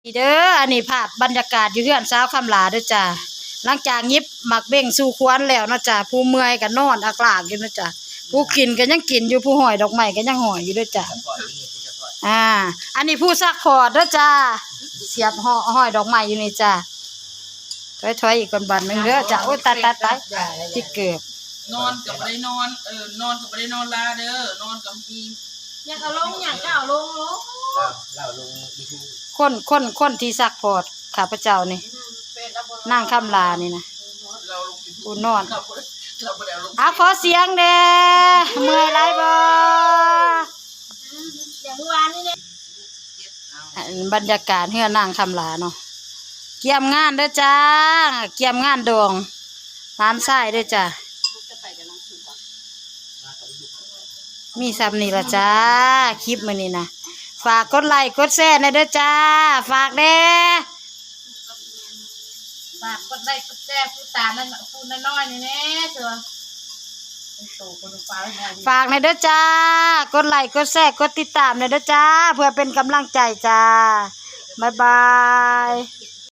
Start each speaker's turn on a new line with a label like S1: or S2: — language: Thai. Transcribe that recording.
S1: เด้ออันนี้ภาพบรรยากาศอยู่เฮือนสาวคำลาเด้อจ้าหลังจากยิบหมักเบ่งสู่ควนแล้วเนาะจ้าผู้เมื่อยก็นอนอักลากอยู่เนาะจ้าผู้กินก็ยังกินอยู่ผู้หอยดอกไม้ก็ยังหอยอยู่เด้อจ้าอันนี้ผู้ซักพอร์ตเด้อจ้าเสียบหอยดอกไม้อยู่นี่จ้าถอยอีกคนบันนึงเด้อจ้าโอ้ยตายที่เกือบ
S2: นอนกับไม่ได้นอนนอนกับไม่ได้นอนลาเด้อนอนกับมี
S3: อยากเอาลงอยากจะเอาลง
S4: เล่าลงดีทู
S1: คนที่ซักพอร์ตข้าพเจ้านี่นั่งคำลานี่นะ
S2: เราลง
S1: ผู้นอน
S2: เราไม่ได้ลง
S1: ขอเสียงเด้เมื่อยไรบ่
S3: อย่างเมื่อวานนี่เนี่ย
S1: บรรยากาศเฮือนนั่งคำลาเนาะเกี่ยมงานเด้อจ้าเกี่ยมงานดองร้านไส้เด้อจ้ามีซ้ำนี่ละจ้าคลิปมื้อนี้นะฝากกดไลค์กดแชร์นะเด้อจ้าฝากเด้
S3: ฝากกดไลค์กดแชร์ผู้ตานั่นผู้น้อยนี่แน่เจ้า
S1: ฝากในเด้อจ้ากดไลค์กดแชร์กดติดตามในเด้อจ้าเพื่อเป็นกำลังใจจ้าบ๊ายบาย